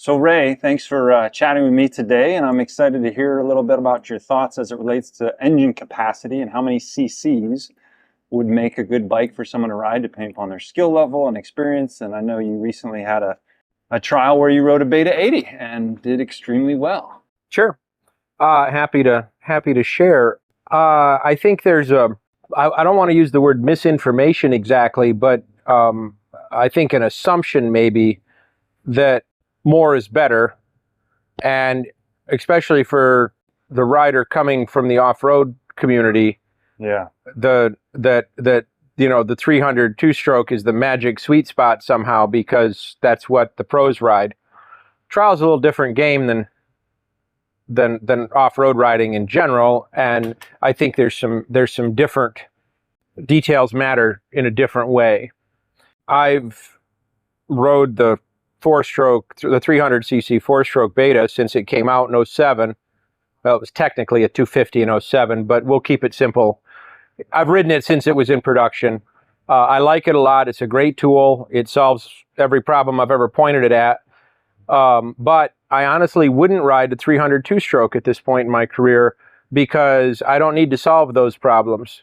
So Ray, thanks for chatting with me today, and I'm excited to hear a little bit about your thoughts as it relates to engine capacity and how many cc's would make a good bike for someone to ride depending upon their skill level and experience. And I know you recently had a trial where you rode a Beta 80 and did extremely well. Sure. Happy to share. I think there's I don't want to use the word misinformation exactly, but I think an assumption maybe that more is better, and especially for the rider coming from the off-road community, that the 300 two-stroke is the magic sweet spot somehow because that's what the pros ride. Trial's a little different game than off-road riding in general, and I think there's some different details matter in a different way. I've rode the 300cc four-stroke Beta since it came out in 07. Well, it was technically a 250 in 07, but we'll keep it simple. I've ridden it since it was in production. I like it a lot. It's a great tool. It solves every problem I've ever pointed it at. But I honestly wouldn't ride the 300 two-stroke at this point in my career because I don't need to solve those problems.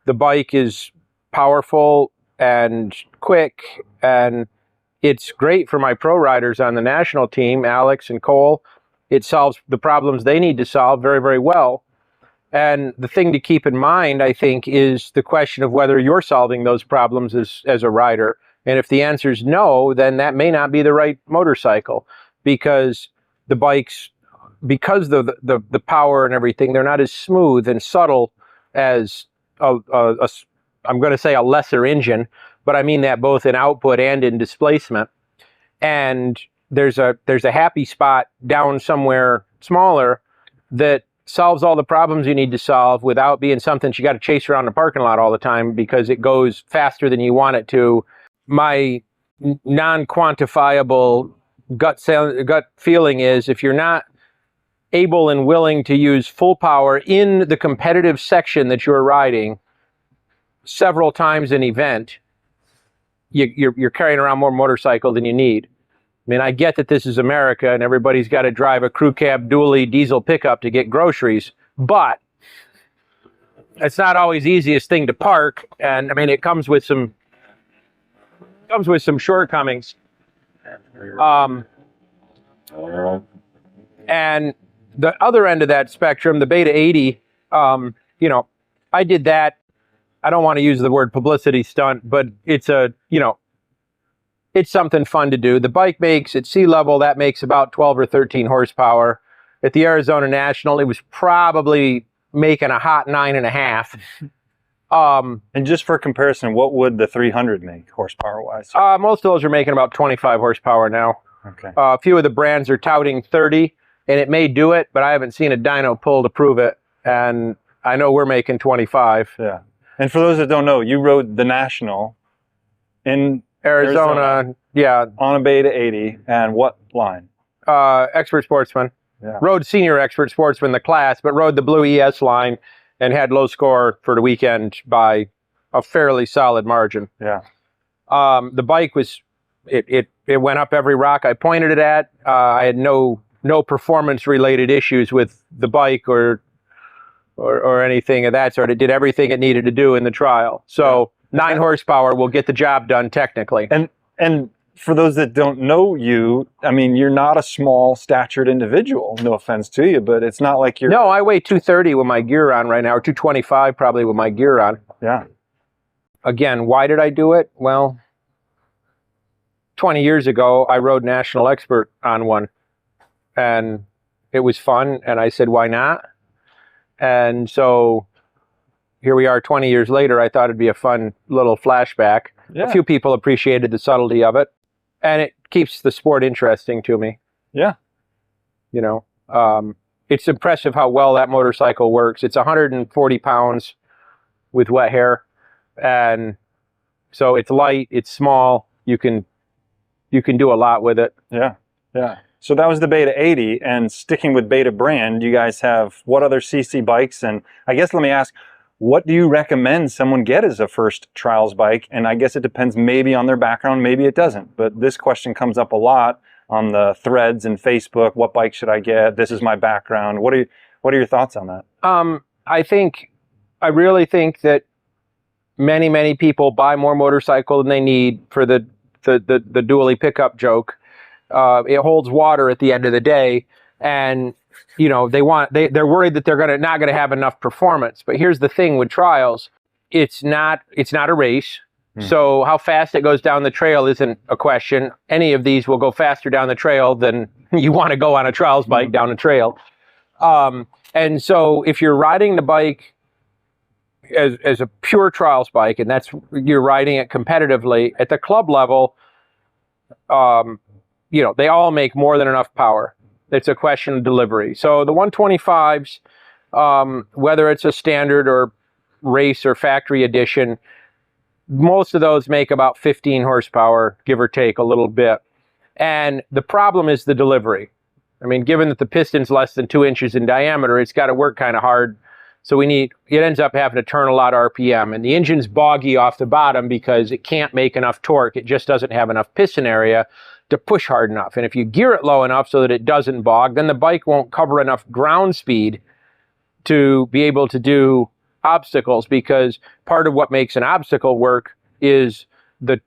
The bike is powerful and quick, and it's great for my pro riders on the national team, Alex and Cole. It solves the problems they need to solve very, very well. And the thing to keep in mind, I think, is the question of whether you're solving those problems as a rider. And if the answer is no, then that may not be the right motorcycle, because the bikes, because of the power and everything, they're not as smooth and subtle as I'm going to say a lesser engine, but I mean that both in output and in displacement. And there's a happy spot down somewhere smaller that solves all the problems you need to solve without being something you got to chase around the parking lot all the time because it goes faster than you want it to. My non-quantifiable gut feeling is if you're not able and willing to use full power in the competitive section that you're riding several times an event, you're carrying around more motorcycle than you need. I mean, I get that this is America and everybody's got to drive a crew cab dually diesel pickup to get groceries, but it's not always the easiest thing to park. And I mean, it comes with some shortcomings. And the other end of that spectrum, the Beta 80, I did that. I don't want to use the word publicity stunt, but it's it's something fun to do. The bike makes at sea level, that makes about 12 or 13 horsepower. At the Arizona National, it was probably making a hot 9.5. And just for comparison, what would the 300 make horsepower-wise? Most of those are making about 25 horsepower now. Okay. A few of the brands are touting 30, and it may do it, but I haven't seen a dyno pull to prove it. And I know we're making 25. Yeah. And for those that don't know, you rode the National in Arizona, yeah, on a Beta 80, and what line? Expert Sportsman. Yeah. Rode Senior Expert Sportsman, the class, but rode the Blue ES line and had low score for the weekend by a fairly solid margin. Yeah. The bike was, it went up every rock I pointed it at. I had no performance related issues with the bike or anything of that sort. It did everything it needed to do in the trial. So 9 horsepower will get the job done technically. And for those that don't know you, I mean, you're not a small statured individual. No offense to you, but it's not like you're... No, I weigh 230 with my gear on right now, or 225 probably with my gear on. Yeah. Again, why did I do it? Well, 20 years ago, I rode National Expert on one, and it was fun, and I said, why not? And so here we are 20 years later. I thought it'd be a fun little flashback. Yeah. A few people appreciated the subtlety of it, and it keeps the sport interesting to me. Yeah. It's impressive how well that motorcycle works. It's 140 pounds with wet hair, and so it's light, it's small. You can do a lot with it. Yeah. Yeah. So that was the Beta 80, and sticking with Beta brand, you guys have what other CC bikes? And I guess let me ask, what do you recommend someone get as a first trials bike? And I guess it depends maybe on their background, maybe it doesn't. But this question comes up a lot on the threads and Facebook. What bike should I get? This is my background. What are your thoughts on that? I really think that many people buy more motorcycle than they need for the dually pickup joke. It holds water at the end of the day, and you know they're worried that they're not gonna have enough performance. But here's the thing with trials: it's not a race. So how fast it goes down the trail isn't a question. Any of these will go faster down the trail than you want to go on a trials bike down a trail. And so if you're riding the bike as a pure trials bike, and you're riding it competitively at the club level, they all make more than enough power. It's a question of delivery. So the 125s, whether it's a standard or race or factory edition, most of those make about 15 horsepower, give or take a little bit. And the problem is the delivery. I mean, given that the piston's less than 2 inches in diameter, it's got to work kind of hard. So it ends up having to turn a lot of RPM. And the engine's boggy off the bottom because it can't make enough torque. It just doesn't have enough piston area to push hard enough. And if you gear it low enough so that it doesn't bog, then the bike won't cover enough ground speed to be able to do obstacles, because part of what makes an obstacle work is the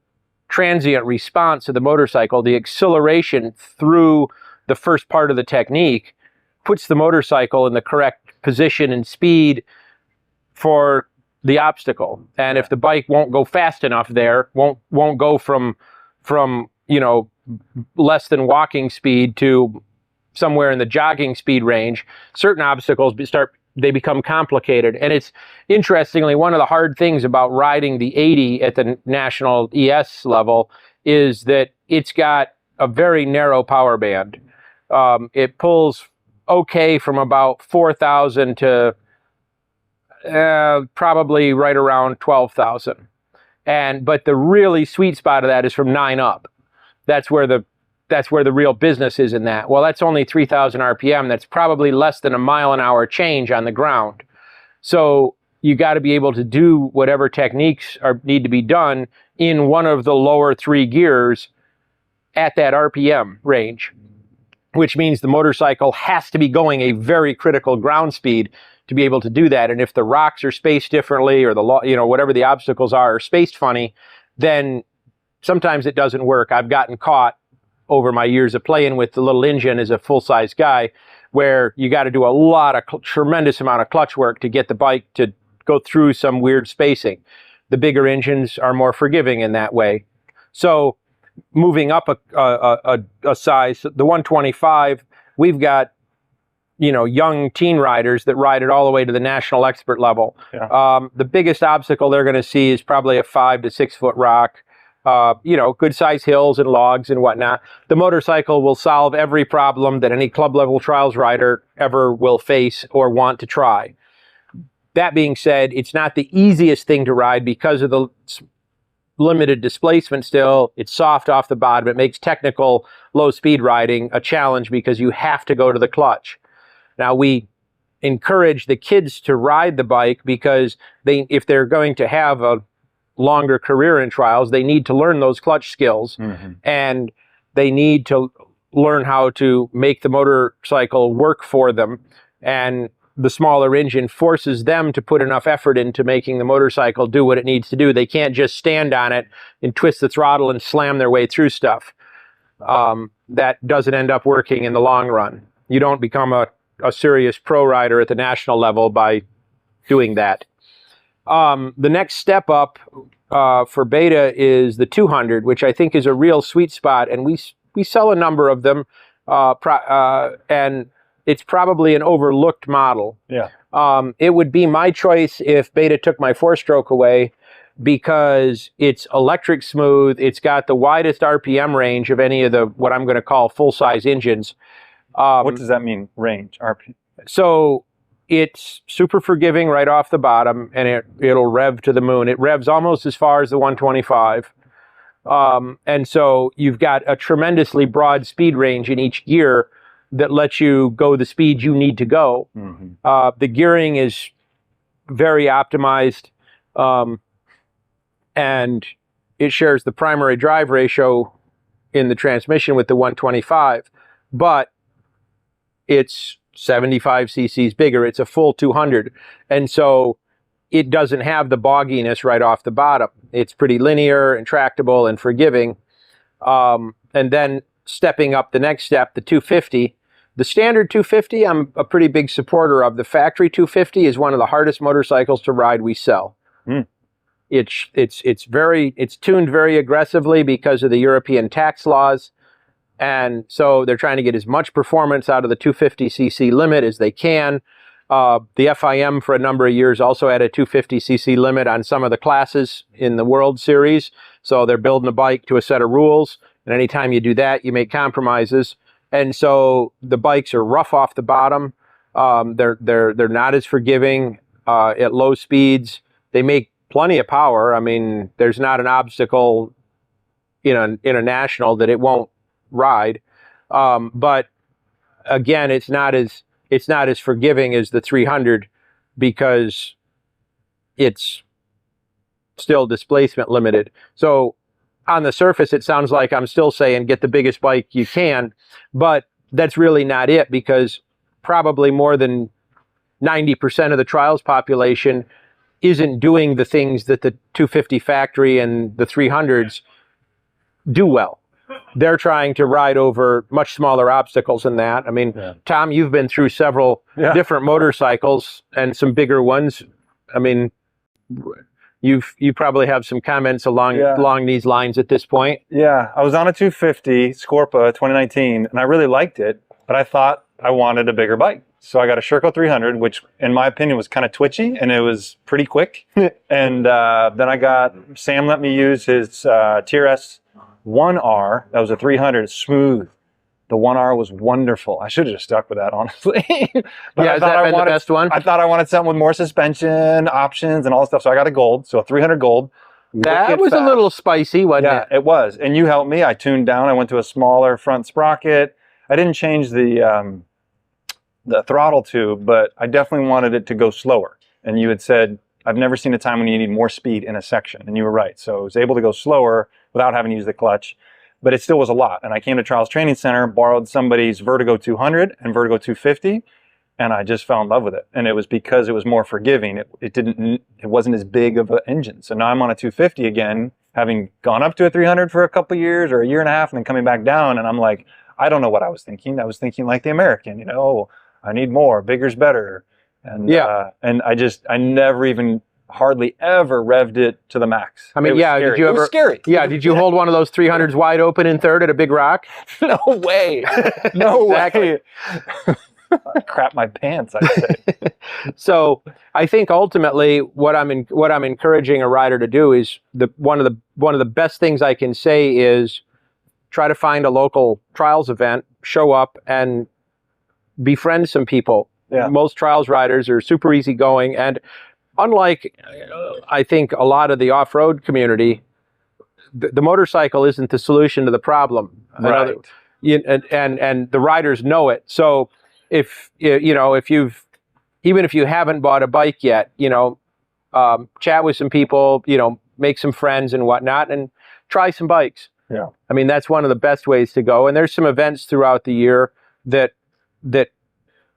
transient response of the motorcycle. The acceleration through the first part of the technique puts the motorcycle in the correct position and speed for the obstacle. And if the bike won't go fast enough there, won't go from less than walking speed to somewhere in the jogging speed range, certain obstacles become complicated. And it's interestingly one of the hard things about riding the 80 at the national ES level is that it's got a very narrow power band. It pulls okay from about 4,000 to probably right around 12,000. But the really sweet spot of that is from 9 up. That's where the real business is in that. Well, that's only 3,000 RPM. That's probably less than a mile an hour change on the ground. So you got to be able to do whatever techniques need to be done in one of the lower 3 gears at that RPM range, which means the motorcycle has to be going a very critical ground speed to be able to do that. And if the rocks are spaced differently, or whatever the obstacles are spaced funny, then sometimes it doesn't work. I've gotten caught over my years of playing with the little engine as a full-size guy, where you got to do a tremendous amount of clutch work to get the bike to go through some weird spacing. The bigger engines are more forgiving in that way. So moving up a size, the 125, we've got young teen riders that ride it all the way to the national expert level. Yeah. The biggest obstacle they're going to see is probably a 5 to 6 foot rock. Good size hills and logs and whatnot. The motorcycle will solve every problem that any club level trials rider ever will face or want to try. That being said, it's not the easiest thing to ride because of the limited displacement still. It's soft off the bottom. It makes technical low speed riding a challenge because you have to go to the clutch. Now, we encourage the kids to ride the bike because if they're going to have a longer career in trials, they need to learn those clutch skills, and they need to learn how to make the motorcycle work for them. And the smaller engine forces them to put enough effort into making the motorcycle do what it needs to do. They can't just stand on it and twist the throttle and slam their way through stuff. That doesn't end up working in the long run. You don't become a serious pro rider at the national level by doing that. The next step up for Beta is the 200, which I think is a real sweet spot, and we sell a number of them, and it's probably an overlooked model. Yeah. It would be my choice if Beta took my 4-stroke away, because it's electric smooth. It's got the widest RPM range of any of the what I'm going to call full-size engines. What does that mean, range, RPM? So it's super forgiving right off the bottom, and it'll rev to the moon. It revs almost as far as the 125. And so you've got a tremendously broad speed range in each gear that lets you go the speed you need to go. The gearing is very optimized, and it shares the primary drive ratio in the transmission with the 125, but it's 75 cc's bigger. It's a full 200. And so it doesn't have the bogginess right off the bottom. It's pretty linear and tractable and forgiving. And then stepping up the next step, the 250. The standard 250, I'm a pretty big supporter of. The factory 250 is one of the hardest motorcycles to ride we sell. Mm. It's tuned very aggressively because of the European tax laws. And so they're trying to get as much performance out of the 250cc limit as they can. The FIM for a number of years also had a 250cc limit on some of the classes in the World Series. So they're building a bike to a set of rules. And anytime you do that, you make compromises. And so the bikes are rough off the bottom. They're not as forgiving at low speeds. They make plenty of power. I mean, there's not an obstacle in a national that it won't ride. But again, it's not as forgiving as the 300 because it's still displacement limited. So on the surface, it sounds like I'm still saying get the biggest bike you can, but that's really not it, because probably more than 90% of the trials population isn't doing the things that the 250 factory and the 300s do well. They're trying to ride over much smaller obstacles than that. I mean, yeah. Tom, you've been through several different motorcycles and some bigger ones. I mean, you probably have some comments along these lines at this point. Yeah, I was on a 250 Scorpa 2019, and I really liked it, but I thought I wanted a bigger bike. So I got a Sherco 300, which in my opinion was kind of twitchy, and it was pretty quick. And then Sam let me use his TRS 1R. That was a 300, smooth. The 1R was wonderful. I should have just stuck with that, honestly. But yeah, has that been the best one? I thought I wanted something with more suspension options and all that stuff, so I got a gold, so a 300 gold. That was a little spicy, wasn't it? Yeah, it was. And you helped me. I tuned down. I went to a smaller front sprocket. I didn't change the throttle tube, but I definitely wanted it to go slower. And you had said, I've never seen a time when you need more speed in a section. And you were right. So I was able to go slower without having to use the clutch. But it still was a lot. And I came to Trials Training Center, borrowed somebody's Vertigo 200 and Vertigo 250, and I just fell in love with it. And it was because it was more forgiving. It wasn't as big of an engine. So now I'm on a 250 again, having gone up to a 300 for a couple of years or a year and a half, and then coming back down. And I'm like, I don't know what I was thinking. I was thinking like the American, I need more, bigger's better. And and I never even hardly ever revved it to the max. I mean, did you ever? It was scary. Yeah, did you hold one of those 300s wide open in third at a big rock? No way. No way. I crap my pants, I'd say. So I think ultimately what I'm encouraging a rider to do is one of the best things I can say is try to find a local trials event, show up, and befriend some people. Yeah. Most trials riders are super easygoing, and unlike, I think, a lot of the off-road community, the motorcycle isn't the solution to the problem. Right. And the riders know it. So if you haven't bought a bike yet, chat with some people, make some friends and whatnot, and try some bikes. Yeah. I mean, that's one of the best ways to go. And there's some events throughout the year that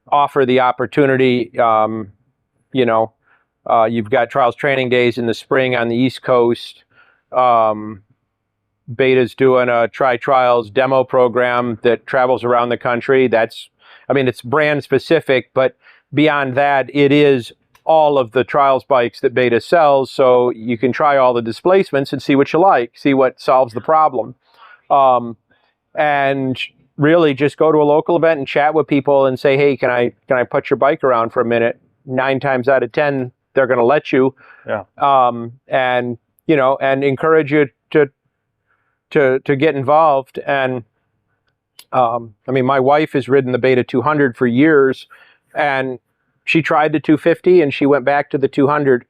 offer the opportunity. You've got Trials Training Days in the spring on the East Coast. Beta's doing a Trials demo program that travels around the country. It's brand specific, but beyond that, it is all of the Trials bikes that Beta sells. So you can try all the displacements and see what you like, see what solves the problem. And really just go to a local event and chat with people and say, hey, can I put your bike around for a minute? 9 times out of 10, they're going to let you. Yeah. And encourage you to get involved. And my wife has ridden the Beta 200 for years, and she tried the 250 and she went back to the 200.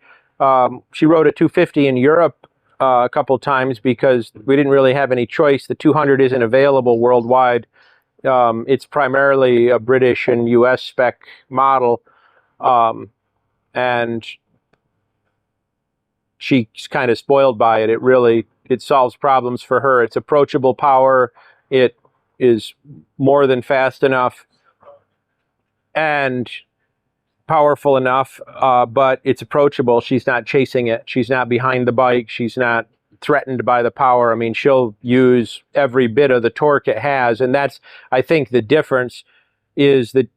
She rode a 250 in Europe a couple times because we didn't really have any choice. The 200 isn't available worldwide. It's primarily a British and US spec model. And she's kind of spoiled by it. It solves problems for her. It's approachable power. It is more than fast enough and powerful enough, but it's approachable. She's not chasing it. She's not behind the bike. She's not threatened by the power. I mean, she'll use every bit of the torque it has, and that's, I think, the difference is that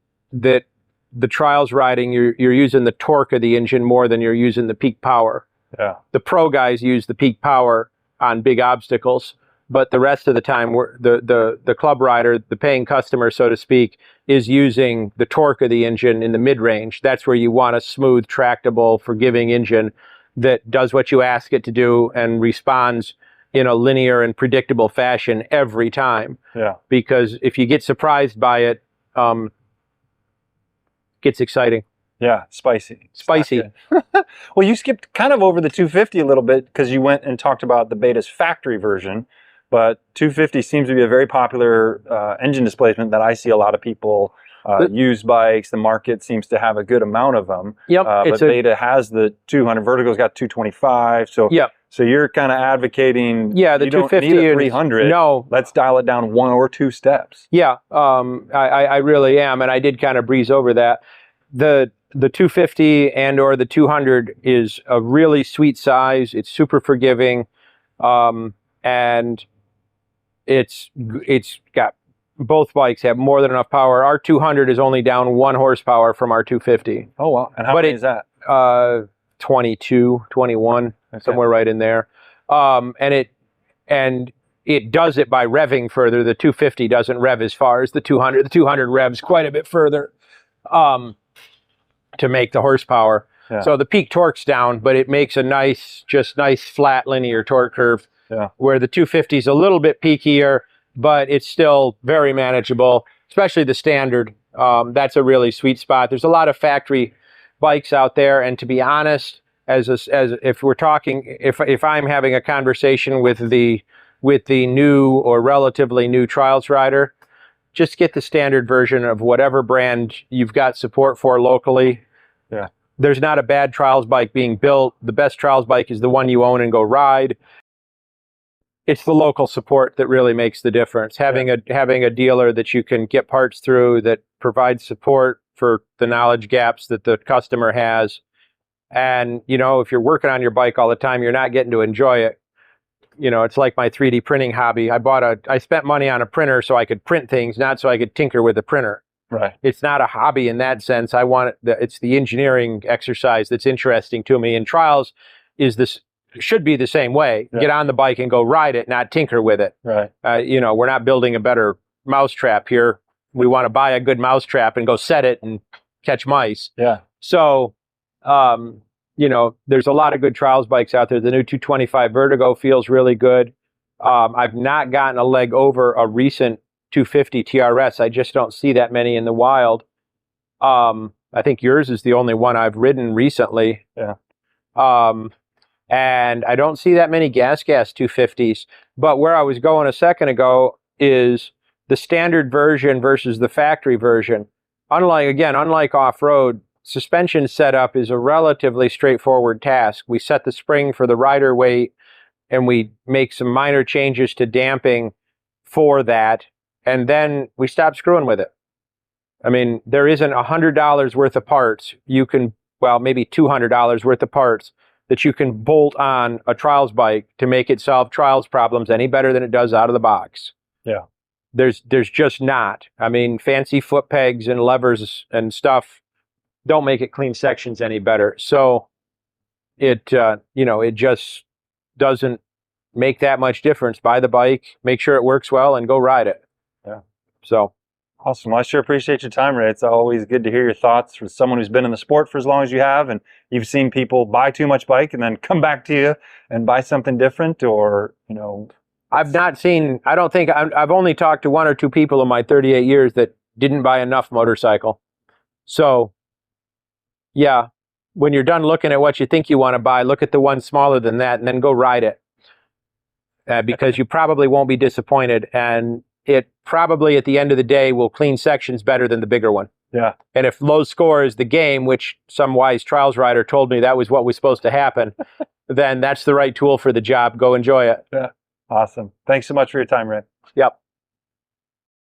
the trials riding, you're using the torque of the engine more than you're using the peak power. Yeah. The pro guys use the peak power on big obstacles, but the rest of the time, the club rider, the paying customer, so to speak, is using the torque of the engine in the mid-range. That's where you want a smooth, tractable, forgiving engine that does what you ask it to do and responds in a linear and predictable fashion every time. Yeah. Because if you get surprised by it, gets exciting. Yeah, spicy. Spicy. Well, you skipped kind of over the 250 a little bit because you went and talked about the Beta's factory version, but 250 seems to be a very popular engine displacement that I see a lot of people use bikes. The market seems to have a good amount of them. Yep. But Beta has the 200. Vertigo's got 225. So yep. So you're kind of advocating, yeah, the you don't 250 need a 300. No. Let's dial it down 1 or 2 steps. Yeah, I really am, and I did kind of breeze over that. The 250 and or the 200 is a really sweet size. It's super forgiving, and it's got, both bikes have more than enough power. Our 200 is only down 1 horsepower from our 250. Oh wow! And how many is that? 22, 21, okay. Somewhere right in there. And it does it by revving further. The 250 doesn't rev as far as the 200. The 200 revs quite a bit further to make the horsepower. Yeah. So the peak torque's down, but it makes a nice flat linear torque curve. Yeah. Where the 250 is a little bit peakier, but it's still very manageable, especially the standard. That's a really sweet spot. There's a lot of factory bikes out there, and to be honest, as if we're talking, if I'm having a conversation with the new or relatively new trials rider, just get the standard version of whatever brand you've got support for locally. Yeah. There's not a bad trials bike being built. The best trials bike is the one you own and go ride. It's the local support that really makes the difference. Having a dealer that you can get parts through, that provides support for the knowledge gaps that the customer has. And, you know, if you're working on your bike all the time, you're not getting to enjoy it. You know, it's like my 3D printing hobby. I spent money on a printer so I could print things, not so I could tinker with a printer. Right. It's not a hobby in that sense. It's the engineering exercise that's interesting to me. And trials should be the same way. Yeah. Get on the bike and go ride it, not tinker with it. Right. You know, we're not building a better mousetrap here. We want to buy a good mousetrap and go set it and catch mice. Yeah. So, you know, there's a lot of good trials bikes out there. The new 225 Vertigo feels really good. I've not gotten a leg over a recent 250 TRS. I just don't see that many in the wild. I think yours is the only one I've ridden recently. Yeah. And I don't see that many gas 250s. But where I was going a second ago is the standard version versus the factory version. Unlike off-road, suspension setup is a relatively straightforward task. We set the spring for the rider weight, and we make some minor changes to damping for that, and then we stop screwing with it. I mean, there isn't $100 worth of parts. Maybe $200 worth of parts that you can bolt on a trials bike to make it solve trials problems any better than it does out of the box. Yeah. There's just not. I mean, fancy foot pegs and levers and stuff don't make it clean sections any better. So it just doesn't make that much difference. Buy the bike, make sure it works well, and go ride it. Yeah. So. Awesome. Well, I sure appreciate your time, Ray. It's always good to hear your thoughts from someone who's been in the sport for as long as you have, and you've seen people buy too much bike and then come back to you and buy something different, or, you know. I've only talked to 1 or 2 people in my 38 years that didn't buy enough motorcycle. So, yeah, when you're done looking at what you think you want to buy, look at the one smaller than that and then go ride it. Because you probably won't be disappointed, and it probably at the end of the day will clean sections better than the bigger one. Yeah. And if low score is the game, which some wise trials rider told me that was what was supposed to happen, then that's the right tool for the job. Go enjoy it. Yeah. Awesome. Thanks so much for your time, Ray. Yep.